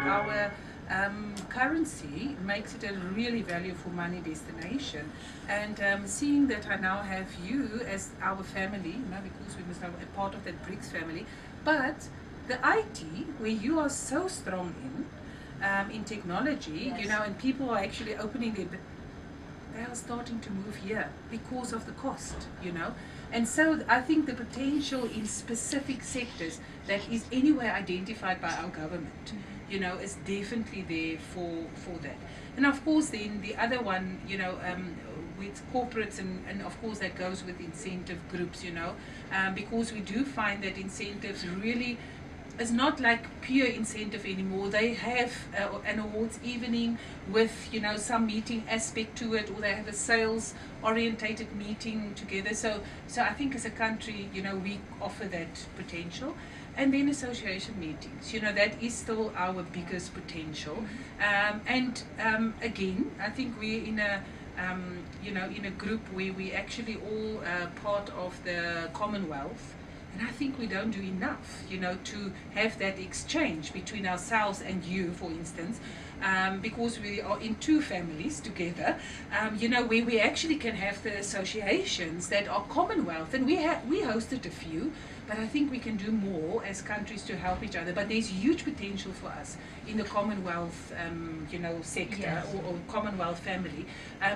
our currency makes it a really value for money destination. And seeing that I now have you as our family, because we must have a part of that BRICS family, but the IT, where you are so strong in technology, Yes. and people are actually opening their, they are starting to move here because of the cost, And so I think the potential in specific sectors that is anywhere identified by our government, is definitely there for that. And of course then the other one, with corporates and of course that goes with incentive groups, because we do find that incentives really it's not like pure incentive anymore. They have an awards evening with some meeting aspect to it, or they have a sales orientated meeting together. So I think as a country, we offer that potential. And then association meetings, that is still our biggest potential. And again, I think we're in a in a group where we actually all part of the Commonwealth. And I think we don't do enough, to have that exchange between ourselves and you, for instance, because we are in two families together, where we actually can have the associations that are Commonwealth. And we hosted a few, but I think we can do more as countries to help each other. But there's huge potential for us in the Commonwealth, sector, Yes. or Commonwealth family,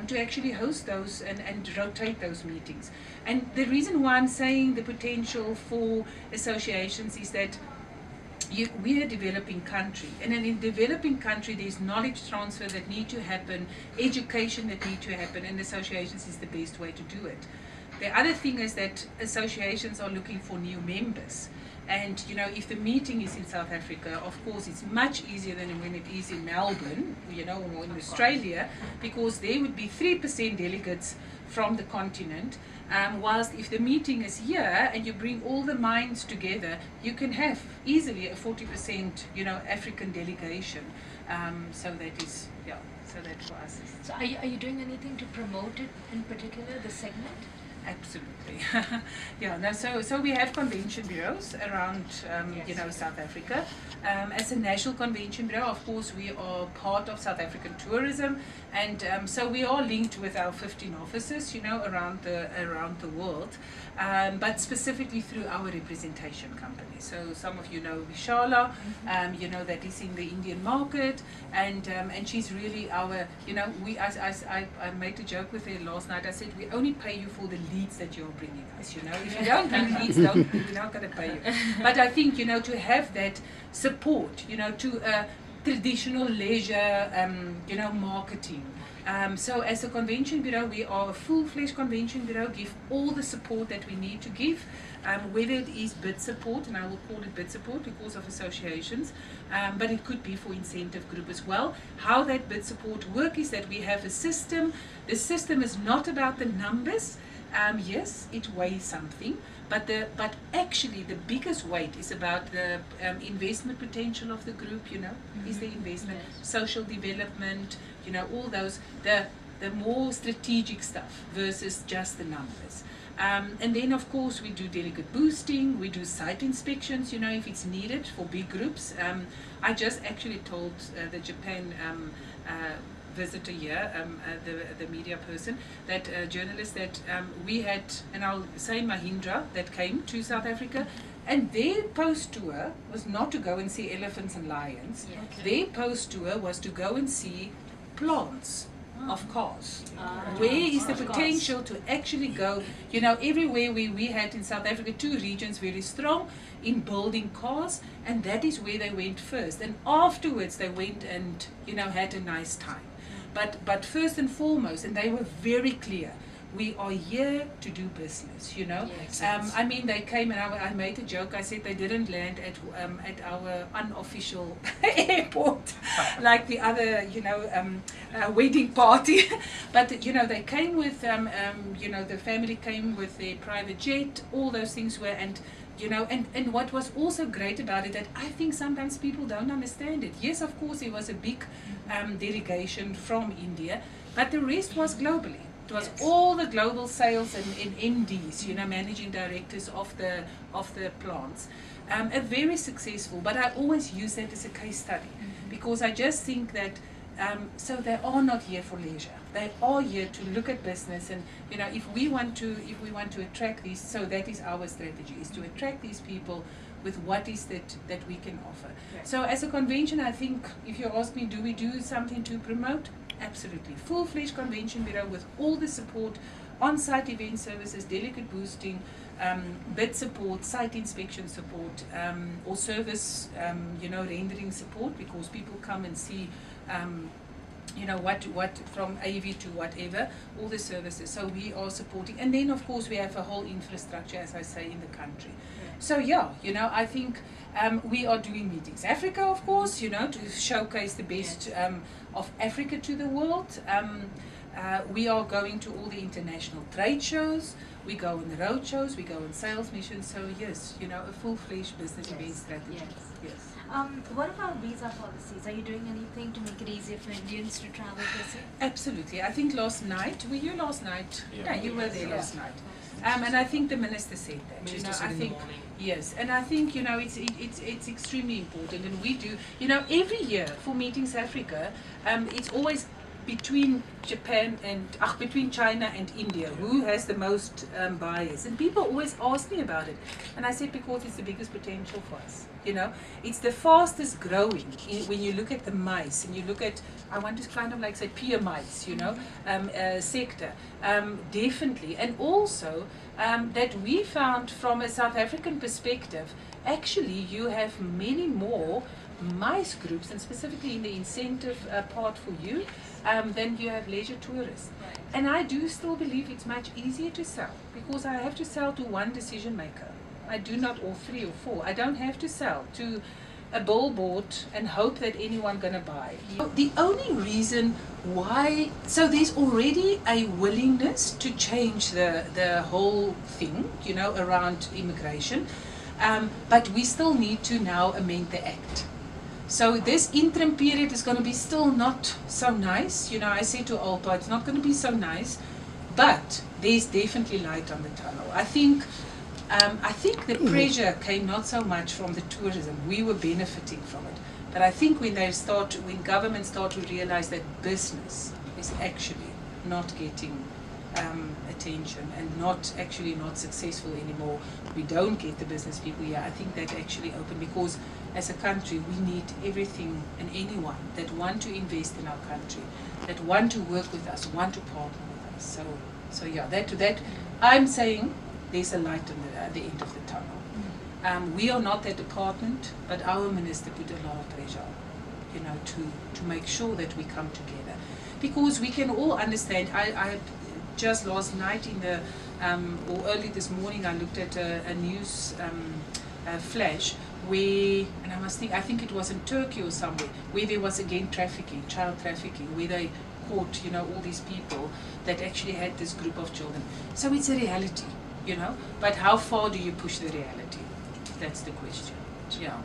to actually host those and rotate those meetings. And the reason why I'm saying the potential for associations is that we're a developing country, and in a developing country there's knowledge transfer that need to happen, education that need to happen, and associations is the best way to do it. The other thing is that associations are looking for new members. And if the meeting is in South Africa, of course it's much easier than when it is in Melbourne, or in Australia, because there would be 3% delegates from the continent. Whilst if the meeting is here and you bring all the minds together, you can have easily a 40%, African delegation. So that is, so that for us is... So are you doing anything to promote it in particular, the segment? Absolutely. So we have convention bureaus around South Africa. As a national convention bureau, of course, we are part of South African tourism, and so we are linked with our 15 offices, around the world, but specifically through our representation company. So some of you know Vishala, that is in the Indian market, and she's really our, I made a joke with her last night. I said, we only pay you for the leads that you're bringing us, If you don't bring leads, we're not going to pay you. But I think, to have that support, to traditional leisure, marketing. So as a convention bureau, we are a full-fledged convention bureau, give all the support that we need to give, whether it is bid support, and I will call it bid support because of associations, but it could be for incentive group as well. How that bid support work is that we have a system. The system is not about the numbers. Yes, it weighs something, but actually the biggest weight is about the investment potential of the group. Is the investment, Yes. social development, all those the more strategic stuff versus just the numbers. And then of course we do delegate boosting, we do site inspections, if it's needed for big groups. I just actually told the Japan visitor here, the media person, that journalist, that we had, and I'll say Mahindra, that came to South Africa, and their post tour was not to go and see elephants and lions. Yes. Their post tour was to go and see plants of cars. Ah. Where is the Of course. potential to actually go, everywhere we had in South Africa, two regions very strong in building cars, and that is where they went first. And afterwards they went and, had a nice time. But first and foremost, and they were very clear, we are here to do business, Yes. They came, and I made a joke. I said they didn't land at our unofficial airport like the other, wedding party. But, they came with, the family came with their private jet, all those things were, and what was also great about it, that I think sometimes people don't understand it. Yes, of course, there was a big delegation from India, but the rest was globally. It was Yes. all the global sales and MDs, managing directors of the plants. A very successful, but I always use that as a case study, because I just think that so they are not here for leisure. They are here to look at business, and if we want to attract these, so that is our strategy, is to attract these people with what is that we can offer. Right. So as a convention, I think if you ask me, do we do something to promote? Absolutely. Full-fledged convention bureau with all the support, on-site event services, delegate boosting, bid support, site inspection support, or service, rendering support, because people come and see, what from AV to whatever, all the services. So we are supporting, and then of course we have a whole infrastructure, as I say, in the country. So I think we are doing Meetings Africa, of course, to showcase the best of Africa to the world. We are going to all the international trade shows. We go on the road shows. We go on sales missions. So yes, a full-fledged business event strategy. Yes. What about visa policies? Are you doing anything to make it easier for Indians to travel per se? Absolutely. I think last night, were you last night? Yeah, you were there last night. Yes. And I think the minister said that. Minister said I in think the morning. yes, and I think it's extremely important, and we do. Every year for Meetings Africa, it's always between between China and India, who has the most buyers, and people always ask me about it, and I said because it's the biggest potential for us. It's the fastest growing when you look at the mice and you look at, I want to kind of like say peer mice, sector, definitely, and also that we found from a South African perspective, actually you have many more mice groups, and specifically in the incentive part for you, then you have leisure tourists. Right. And I do still believe it's much easier to sell, because I have to sell to one decision maker. I do not, or 3 or 4. I don't have to sell to a billboard and hope that anyone gonna buy. The only reason why, so there's already a willingness to change the whole thing, around immigration, but we still need to now amend the act. So this interim period is going to be still not so nice. I say to Alpa, it's not going to be so nice, but there's definitely light on the tunnel. I think the pressure came not so much from the tourism. We were benefiting from it. But I think when governments start to realize that business is actually not getting attention and not successful anymore, we don't get the business people here. I think that actually opened, because as a country we need everything and anyone that want to invest in our country, that want to work with us, want to partner with us. So that I'm saying there's a light at the end of the tunnel. We are not that department, but our minister put a lot of pressure on, to make sure that we come together, because we can all understand. I just last night or early this morning, I looked at a news flash where, and I think it was in Turkey or somewhere, where there was again child trafficking, where they caught, all these people that actually had this group of children. So it's a reality, but how far do you push the reality? That's the question. Yeah.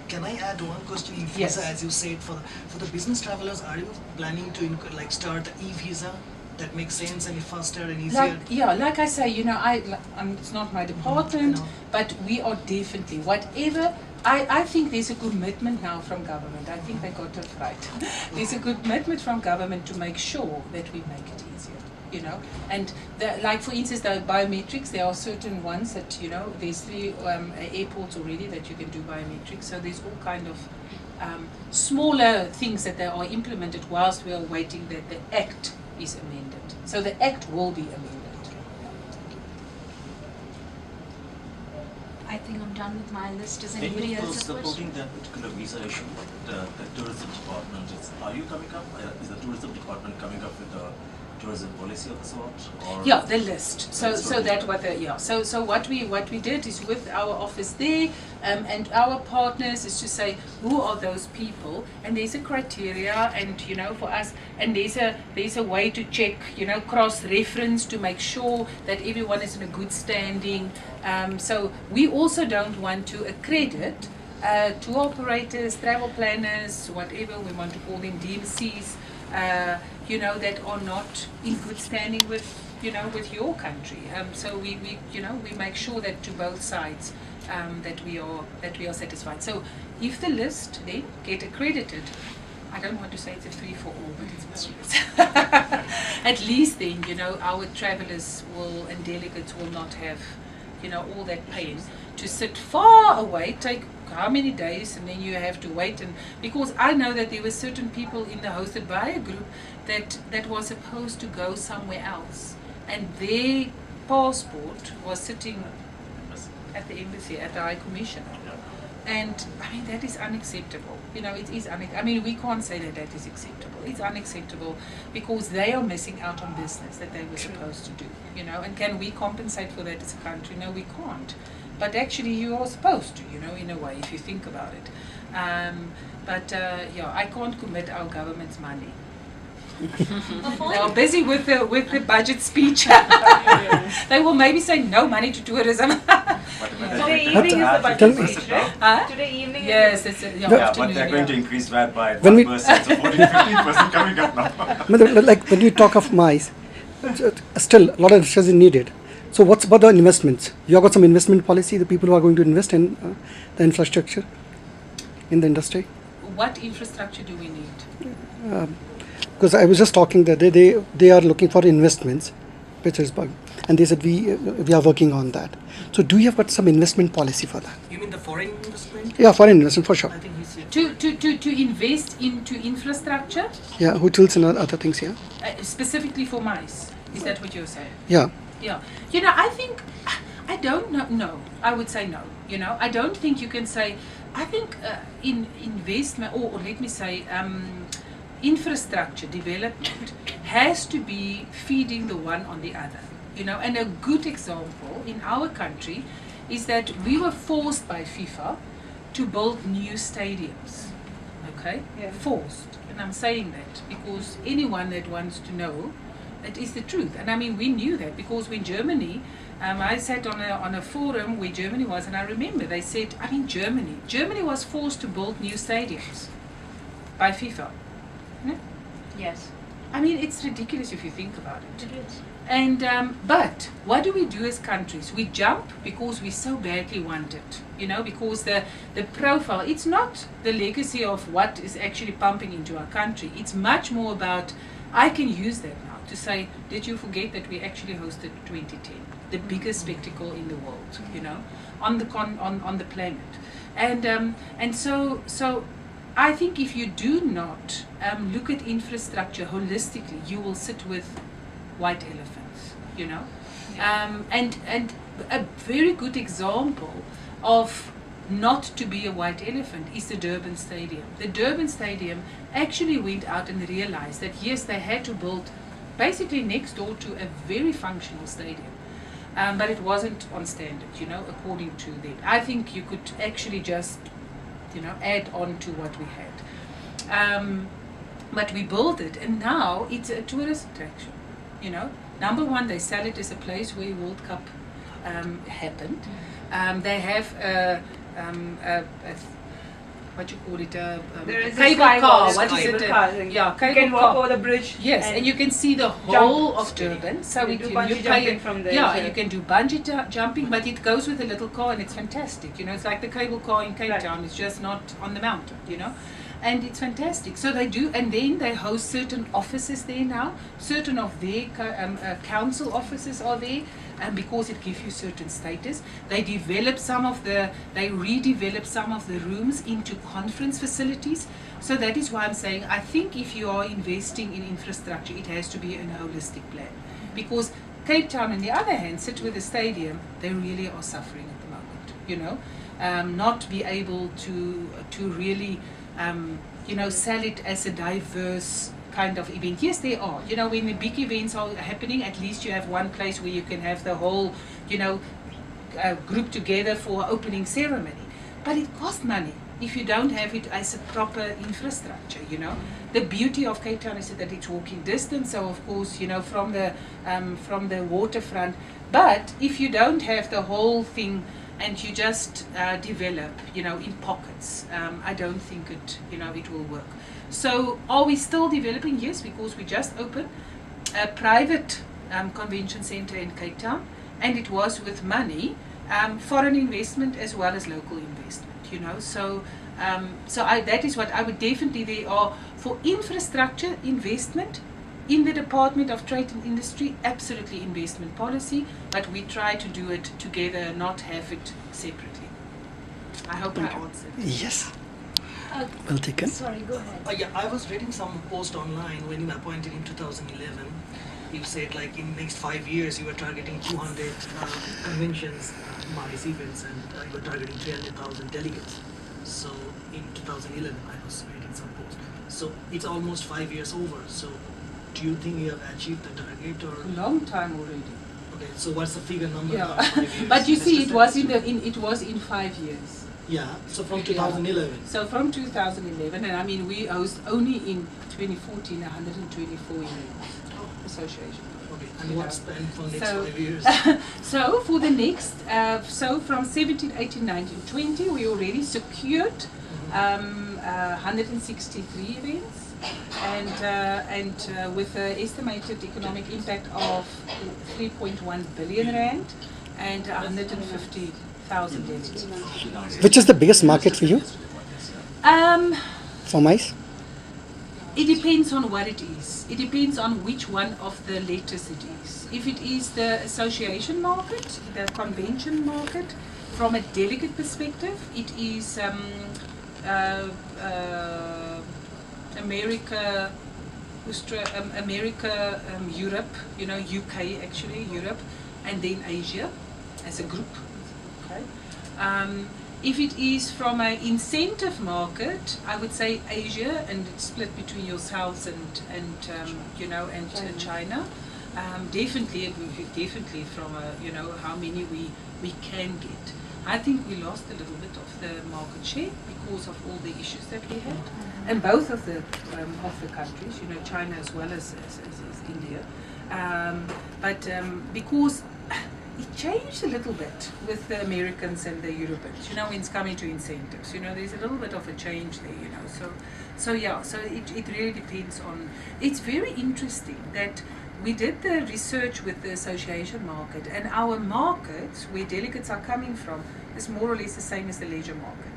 Can I add one question? E-visa, Yes. as you said, for the business travelers, are you planning to start e-visa that makes sense and faster and easier? Like I say, it's not my department, No. but we are definitely, whatever, I think there's a commitment now from government. I think they got it right. There's a commitment from government to make sure that we make it easier, and like for instance, the biometrics, there are certain ones that, there's 3 airports already that you can do biometrics, so there's all kind of smaller things that they are implemented whilst we are waiting that the act is amended. So the act will be amended. I think I'm done with my list. Does Many anybody people else have a question? supporting that particular visa issue, the tourism department. Are you coming up? Is the tourism department coming up with a tourism policy of the sort? Or Yeah, the list. So That's so what that we- what the So what we did is with our office there, and our partners, is to say who are those people, and there's a criteria, and for us, and there's a way to check, cross reference to make sure that everyone is in a good standing. So we also don't want to accredit tour operators, travel planners, whatever we want to call them, DMCs, that are not in good standing with, with your country. So we make sure that to both sides, that we are satisfied. So if the list then get accredited, I don't want to say it's a free for all, but it's at least then, our travellers and delegates will not have, all that pain to sit far away, take how many days, and then you have to wait. And because I know that there were certain people in the hosted by a group that was supposed to go somewhere else, and their passport was sitting at the embassy, at the High Commission. And I mean, that is unacceptable. It is we can't say that is acceptable. It's unacceptable because they are missing out on business that they were supposed to do. And can we compensate for that as a country? No, we can't. But actually, you are supposed to. In a way, if you think about it. I can't commit our government's money. They are busy with the budget speech. They will maybe say no money to tourism. Today evening is the budget speech, right? Today evening yes, is it's but they're going to increase VAT by 1%, so 14-15% coming up now. Like when you talk of MICE, still a lot of research is needed. So what's about the investments? You have got some investment policy, the people who are going to invest in the infrastructure in the industry? What infrastructure do we need? Because I was just talking that they are looking for investments, Petersburg, and they said we are working on that. So do you have got some investment policy for that? You mean the foreign investment? Yeah, foreign investment for sure. I think he's To invest into infrastructure? Yeah, hotels and other things, yeah. Specifically for MICE, is that what you're saying? Yeah. Yeah. I think, I don't know, no, I would say no. I don't think you can say, I think in investment, or let me say, infrastructure development has to be feeding the one on the other. And a good example in our country is that we were forced by FIFA to build new stadiums. Okay? Yeah. Forced. And I'm saying that because anyone that wants to know, it is the truth. And we knew that because when Germany, I sat on a forum where Germany was, and I remember they said, Germany was forced to build new stadiums by FIFA. Yes. It's ridiculous if you think about it. It is. And but what do we do as countries? We jump because we so badly want it. Because the profile, it's not the legacy of what is actually pumping into our country. It's much more about, I can use that now to say, did you forget that we actually hosted 2010, the biggest spectacle in the world, on the planet. And so I think if you do not look at infrastructure holistically, you will sit with white elephants, and a very good example of not to be a white elephant is the Durban Stadium. The Durban Stadium actually went out and realized that yes, they had to build basically next door to a very functional stadium, but it wasn't on standard, according to them. I think you could actually just add on to what we had. But we built it, and now it's a tourist attraction. Number one, they sell it as a place where World Cup happened. They have what you call it, there is cable a car. skywalk, What is cable it? car thing. Yeah, You cable can walk car. over the bridge. Yes, and you can see the whole of Durban. So You it, do you bungee pay jumping from there, Yeah, so- and you can do bungee jumping, but it goes with a little car, and it's fantastic. It's like the cable car in Cape Right. Town. It's just not on the mountain. And it's fantastic. So they do, and then they host certain offices there now. Certain of their council offices are there, because it gives you certain status. They redevelop some of the rooms into conference facilities. So that is why I'm saying, I think if you are investing in infrastructure, it has to be a holistic plan. Because Cape Town, on the other hand, sit with the stadium, they really are suffering at the moment. Not be able to really sell it as a diverse kind of event. Yes, they are. When the big events are happening, at least you have one place where you can have the whole, group together for opening ceremony. But it costs money if you don't have it as a proper infrastructure. The beauty of Cape Town is that it's walking distance. So of course, from the waterfront. But if you don't have the whole thing, and you just develop, in pockets, I don't think it will work. So are we still developing? Yes, because we just opened a private convention center in Cape Town, and it was with money foreign investment as well as local investment, you know. So that is what I would definitely, there are for infrastructure investment in the Department of Trade and Industry, absolutely investment policy, but we try to do it together, not have it separately. I hope I answered. Yes. Uh, Well taken. Sorry, go ahead. Yeah, I was reading some post online when you were appointed in 2011. You said like in next 5 years you were targeting 200 conventions, MARIS events, and you were targeting 300,000 delegates. So in 2011 I was reading some post. So it's almost 5 years over. So do you think you have achieved the target or? Long time already. Okay, so what's the figure number? Yeah, about 5 years? but you Let's see, just it was start. it was in 5 years. Yeah, so from 2011. So from 2011, and I mean we host only in 2014 124 events, association. Okay, and Yeah. what's the plan for next So- 5 years? So for the next, so from 17, 18, 19, 20, we already secured 163 events, and with an estimated economic impact of 3.1 billion rand and 150,000 delegates. Which is the biggest market for you, for MICE? It depends on what it is. It depends on which one of the letters it is. If it is the association market, the convention market, from a delegate perspective, it is America, Europe, you know, UK actually, Europe, and then Asia as a group. Okay. If it is from an incentive market, I would say Asia, and it's split between yourselves and you know, and China. Definitely from you know, how many we can get. I think we lost a little bit of the market share because of all the issues that we had, and both of the countries, you know, China as well as India. Because it changed a little bit with the Americans and the Europeans, you know, when it's coming to incentives. You know, there's a little bit of a change there, you know. So it really depends on. It's very interesting that we did the research with the association market, and our markets, where delegates are coming from, is more or less the same as the leisure market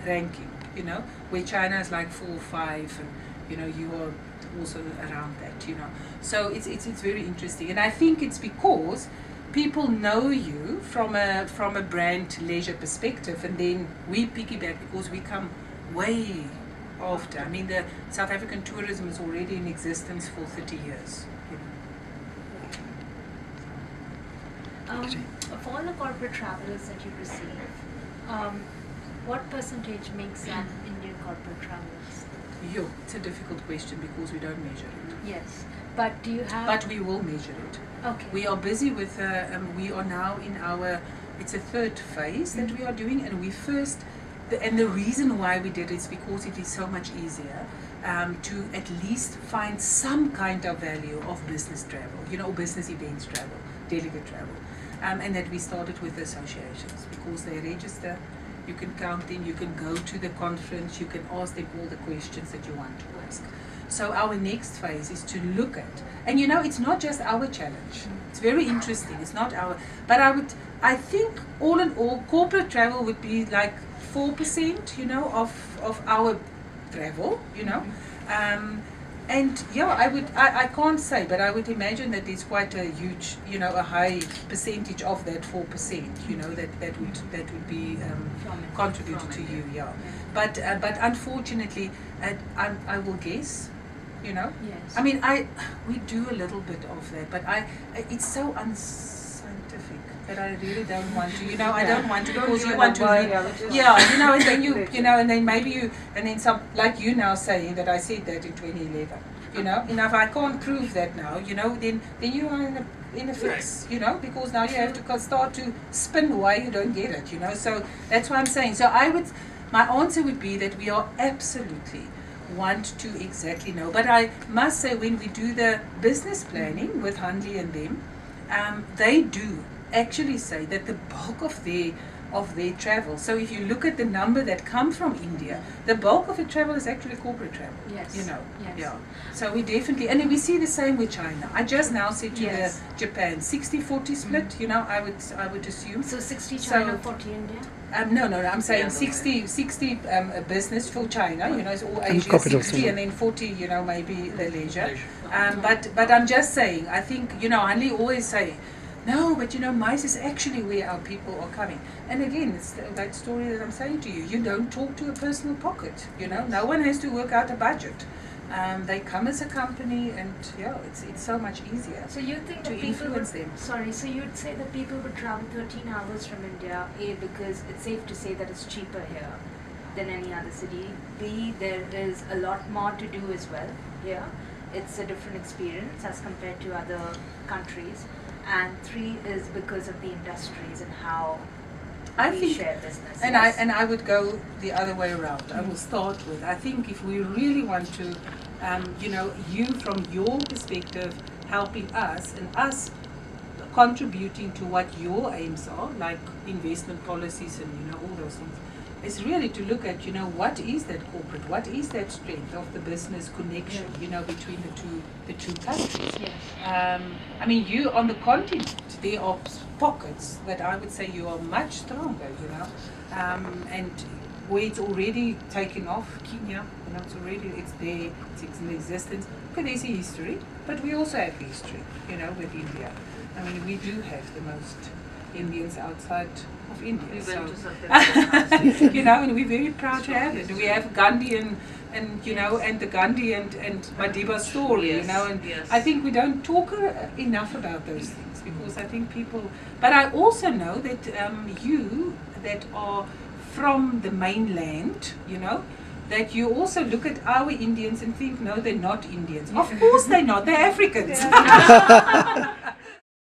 ranking, you know, where China is like 4 or 5, and you know, you are also around that, you know. So it's very interesting, and I think it's because people know you from a brand leisure perspective, and then we piggyback because we come way after. I mean, the South African tourism is already in existence for 30 years. You know. Of all the corporate travelers that you receive, what percentage makes up Indian corporate travelers? Yo, it's a difficult question because we don't measure it. Yes, but do you have? But we will measure it. Okay. We are busy with, we are now in our, it's a third phase that we are doing, and we first, and the reason why we did it is because it is so much easier to at least find some kind of value of business travel, you know, business events travel, delegate travel. And that we started with associations because they register, you can count them, you can go to the conference, you can ask them all the questions that you want to ask. So our next phase is to look at, and you know, it's not just our challenge. It's very interesting. It's not our, but I think all in all, corporate travel would be like 4%, you know, of our travel, you know. And yeah, I can't say, but I would imagine that there's quite a huge, you know, a high percentage of that 4%, you know, that would be contributed to you, yeah. But unfortunately, I will guess, you know. Yes. I mean, we do a little bit of that, but it's so unscientific that I really don't want to. You know, I don't want to because you want to. Yeah, you know, and then you know, and then maybe you, and then some, like you now saying that I said that in 2011. You know, and if I can't prove that now, you know, then you are in a fix, you know, because now you have to start to spin why you don't get it, you know. So that's what I'm saying. So my answer would be that we are absolutely want to exactly know. But I must say, when we do the business planning with Handley and them, they do actually say that the bulk of their of their travel. So if you look at the number that come from India, the bulk of the travel is actually corporate travel. Yes. You know. Yes. Yeah. So we definitely, and we see the same with China. I just now said to Yes. the Japan 60-40 split. You know, I would assume. So 60 So- China, 40 India? No, I'm saying Yeah, 60 business for China, you know, it's all And Asia corporate 60 also. and then 40, you know, maybe the leisure. Leisure. But I'm just saying, I think, you know, Hanli always say, no, but you know, MICE is actually where our people are coming. And again, it's that story that I'm saying to you. You don't talk to a personal pocket, you know, no one has to work out a budget. They come as a company and yeah, it's so much easier. So you think To that people influence would, them. Sorry, so you'd say that people would travel 13 hours from India, A, because it's safe to say that it's cheaper here than any other city. B, there is a lot more to do as well here. It's a different experience as compared to other countries. And 3 is because of the industries and how I we think, share business. and yes. I would go the other way around. I will start with, I think if we really want to, you know, you from your perspective helping us and us contributing to what your aims are, like investment policies and you know all those things, is really to look at, you know, what is that corporate, what is that strength of the business connection, you know, between the two countries. Yes. I mean, you on the continent, there are pockets that I would say you are much stronger, you know, and where it's already taken off, Kenya, you know, it's there, it's in existence. Okay, there's a history, but we also have history, you know, with India. I mean, we do have the most Indians outside of India. We so, went to Satya. you know, and we're very proud to have it. We have Gandhi and you know, and the Gandhi and Madiba story, you Yes, know, and yes. I think we don't talk enough about those things because I think people. But I also know that you that are from the mainland, you know, that you also look at our Indians and think, no, they're not Indians. Of course they're not. They're Africans.